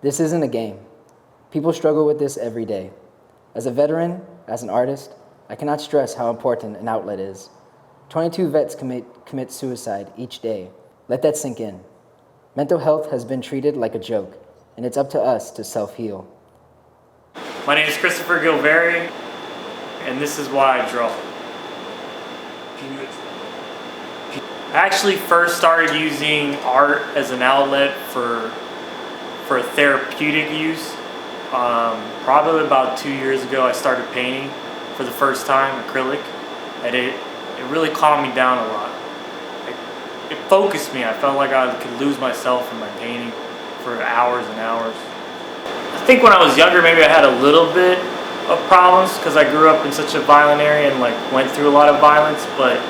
This isn't a game. People struggle with this every day. As a veteran, as an artist, I cannot stress how important an outlet is. 22 vets commit suicide each day. Let that sink in. Mental health has been treated like a joke, and it's up to us to self-heal. My name is Christopher Gilveri, and this is why I draw. I actually first started using art as an outlet for therapeutic use. Probably about 2 years ago, I started painting for the first time, acrylic, and it really calmed me down a lot. It focused me. I felt like I could lose myself in my painting for hours and hours. I think when I was younger, maybe I had a little bit of problems because I grew up in such a violent area and went through a lot of violence, but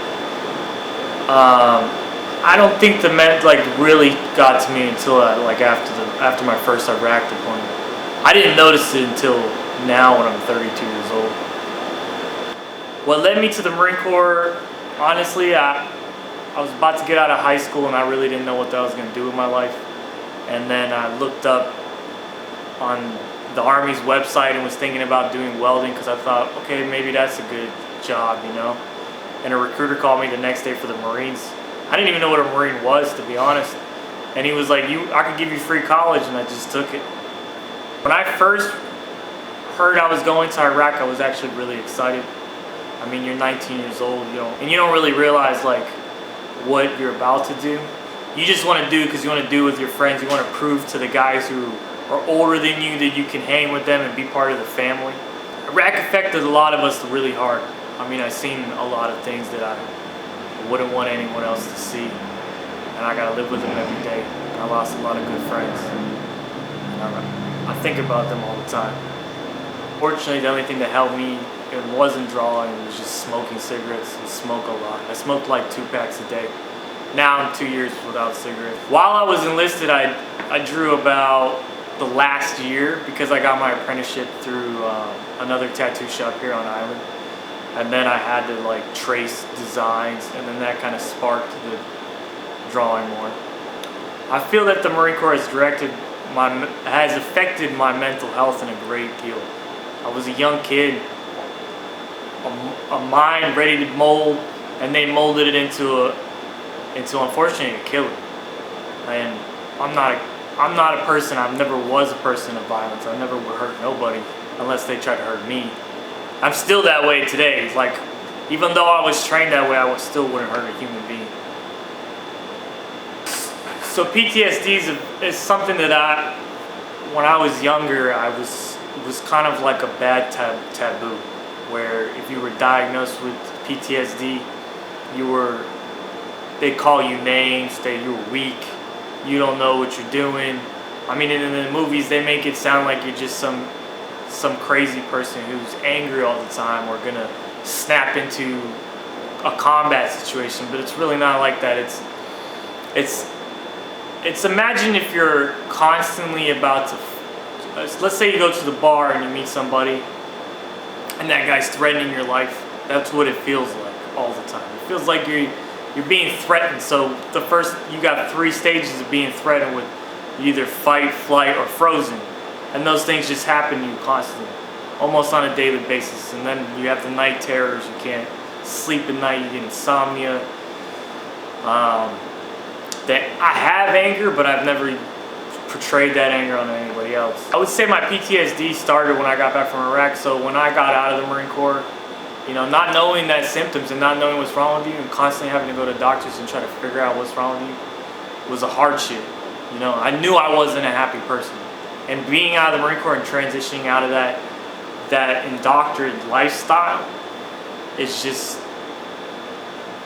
I don't think the men really got to me until after my first Iraq deployment. I didn't notice it until now when I'm 32 years old. What led me to the Marine Corps, honestly, I was about to get out of high school and I really didn't know what I was going to do with my life. And then I looked up on the Army's website and was thinking about doing welding because I thought, okay, maybe that's a good job, you know. And a recruiter called me the next day for the Marines. I didn't even know what a Marine was, to be honest. And he was like, I could give you free college, and I just took it. When I first heard I was going to Iraq, I was actually really excited. I mean, you're 19 years old, and you don't really realize what you're about to do. You just want to do because you want to do with your friends. You want to prove to the guys who are older than you that you can hang with them and be part of the family. Iraq affected a lot of us really hard. I mean, I've seen a lot of things that I wouldn't want anyone else to see, and I gotta live with them every day. And I lost a lot of good friends, and I think about them all the time. Fortunately, the only thing that helped me, it wasn't drawing, it was just smoking cigarettes and smoke a lot. I smoked like 2 packs a day. Now I'm 2 years without cigarettes. While I was enlisted, I drew about the last year because I got my apprenticeship through another tattoo shop here on island. And then I had to trace designs, and then that kind of sparked the drawing more. I feel that the Marine Corps has affected my mental health in a great deal. I was a young kid, a mind ready to mold, and they molded it into unfortunately a killer. And I'm not a person. I never was a person of violence. I never would hurt nobody unless they tried to hurt me. I'm still that way today. It's even though I was trained that way, I still wouldn't hurt a human being. So PTSD is something that when I was younger, it was kind of like a bad taboo, where if you were diagnosed with PTSD, they call you names, you were weak, you don't know what you're doing. I mean, in the movies, they make it sound like you're just some crazy person who's angry all the time or gonna snap into a combat situation, but it's really not like that. It's imagine if you're constantly about to, let's say you go to the bar and you meet somebody and that guy's threatening your life. That's what it feels like all the time. It feels like you're being threatened. So you got 3 stages of being threatened with either fight, flight, or frozen. And those things just happen to you constantly, almost on a daily basis. And then you have the night terrors. You can't sleep at night. You get insomnia. That I have anger, but I've never portrayed that anger on anybody else. I would say my PTSD started when I got back from Iraq. So when I got out of the Marine Corps, not knowing that symptoms and not knowing what's wrong with you and constantly having to go to doctors and try to figure out what's wrong with you was a hardship. I knew I wasn't a happy person. And being out of the Marine Corps and transitioning out of that indoctrinated lifestyle, it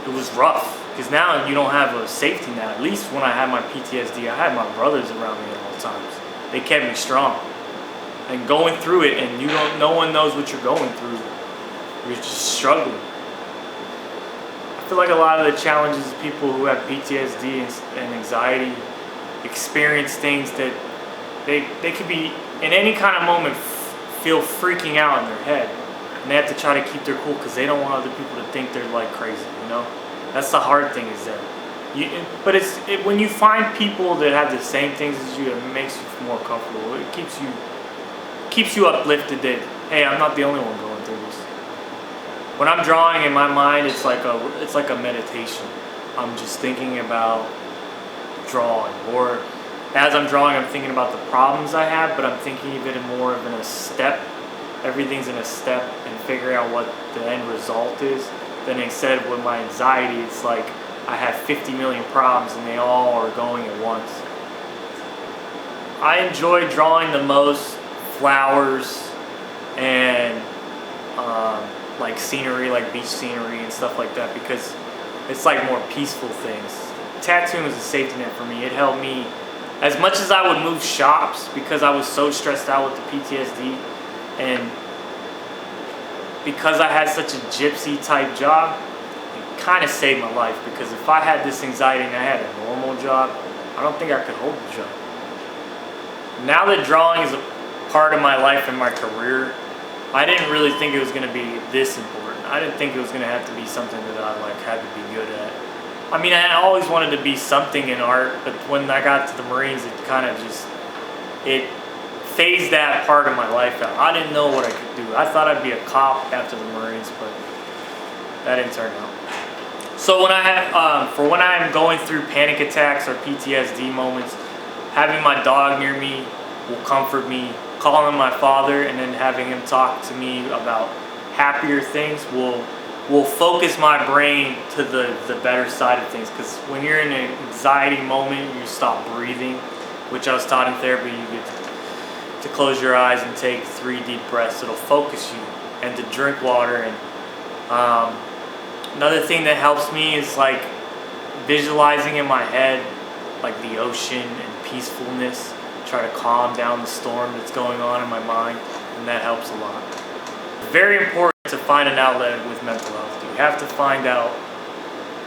was rough. Because now you don't have a safety net. At least when I had my PTSD, I had my brothers around me at all times. They kept me strong. And going through it, and no one knows what you're going through. You're just struggling. I feel like a lot of the challenges of people who have PTSD and anxiety experience things that they could be, in any kind of moment, feel freaking out in their head. And they have to try to keep their cool because they don't want other people to think they're crazy, That's the hard thing, is that When you find people that have the same things as you, it makes you more comfortable. It keeps you uplifted that, hey, I'm not the only one going through this. When I'm drawing, in my mind, it's like a meditation. I'm just thinking about drawing, or as I'm drawing, I'm thinking about the problems I have, but I'm thinking of it more of in a step. Everything's in a step, and figuring out what the end result is. Then instead with my anxiety, it's like I have 50 million problems and they all are going at once. I enjoy drawing the most flowers and like scenery, like beach scenery and stuff like that, because it's like more peaceful things. Tattooing was a safety net for me. It helped me, as much as I would move shops because I was so stressed out with the PTSD, and because I had such a gypsy type job, it kind of saved my life, because if I had this anxiety and I had a normal job, I don't think I could hold the job. Now that drawing is a part of my life and my career, I didn't really think it was going to be this important. I didn't think it was going to have to be something that I had to be good at. I mean, I always wanted to be something in art, but when I got to the Marines, it kind of it phased that part of my life out. I didn't know what I could do. I thought I'd be a cop after the Marines, but that didn't turn out. So when I'm going through panic attacks or PTSD moments, having my dog near me will comfort me. Calling my father and then having him talk to me about happier things will focus my brain to the better side of things. Because when you're in an anxiety moment, you stop breathing, which I was taught in therapy. You get to close your eyes and take 3 deep breaths. It'll focus you, and to drink water. And another thing that helps me is like visualizing in my head like the ocean and peacefulness. Try to calm down the storm that's going on in my mind, and that helps a lot. Very important to find an outlet with mental health. You have to find out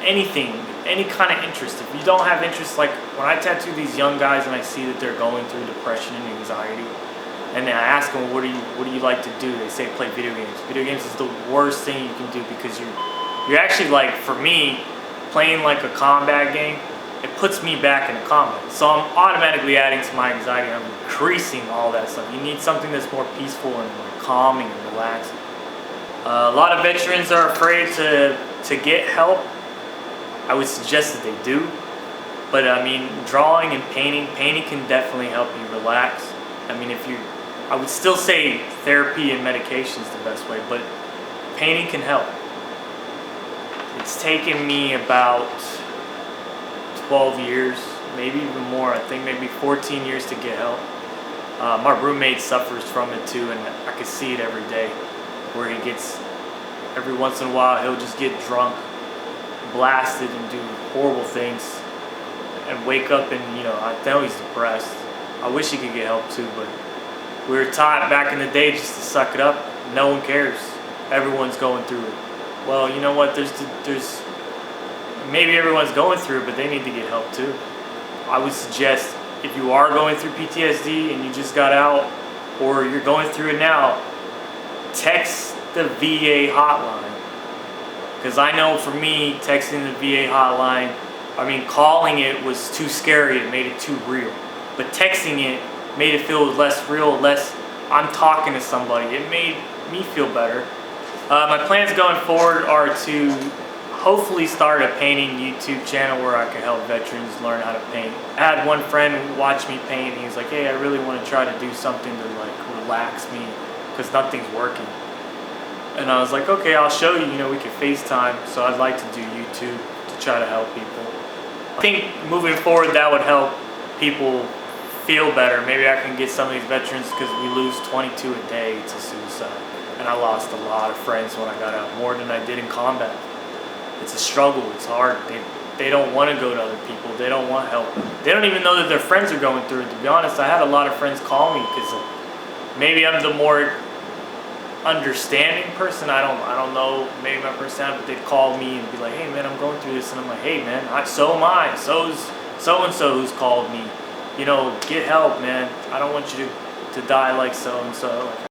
anything, any kind of interest. If you don't have interest, like when I tattoo these young guys and I see that they're going through depression and anxiety, and then I ask them, what do you like to do? They say play video games. Video games is the worst thing you can do, because you're actually, like, for me, playing like a combat game, it puts me back into combat. So I'm automatically adding to my anxiety. I'm increasing all that stuff. You need something that's more peaceful and more calming and relaxing. A lot of veterans are afraid to get help. I would suggest that they do. But I mean, drawing and painting can definitely help you relax. I mean, I would still say therapy and medication is the best way, but painting can help. It's taken me about 12 years, maybe even more. I think maybe 14 years to get help. My roommate suffers from it too, and I can see it every day, where he gets, every once in a while, he'll just get drunk, blasted, and do horrible things, and wake up and, I know he's depressed. I wish he could get help too, but we were taught back in the day just to suck it up. No one cares. Everyone's going through it. Well, you know what? There's maybe everyone's going through it, but they need to get help too. I would suggest, if you are going through PTSD and you just got out, or you're going through it now, text the VA hotline. Because I know for me, texting the VA hotline, calling it was too scary. It made it too real. But texting it made it feel less real, less I'm talking to somebody. It made me feel better. My plans going forward are to hopefully start a painting YouTube channel where I can help veterans learn how to paint. I had one friend watch me paint, and he was like, hey, I really want to try to do something to relax me, because nothing's working. And I was like, okay, I'll show you, we can FaceTime. So I'd like to do YouTube to try to help people. I think moving forward, that would help people feel better. Maybe I can get some of these veterans, because we lose 22 a day to suicide. And I lost a lot of friends when I got out, more than I did in combat. It's a struggle. It's hard. They don't want to go to other people. They don't want help. They don't even know that their friends are going through it. To be honest, I had a lot of friends call me, because maybe I'm the more understanding person. I don't know, maybe my personality, but they'd call me and be like, hey man, I'm going through this. And I'm like, hey man, so am I. So's so-and-so who's called me. Get help, man. I don't want you to die like so-and-so.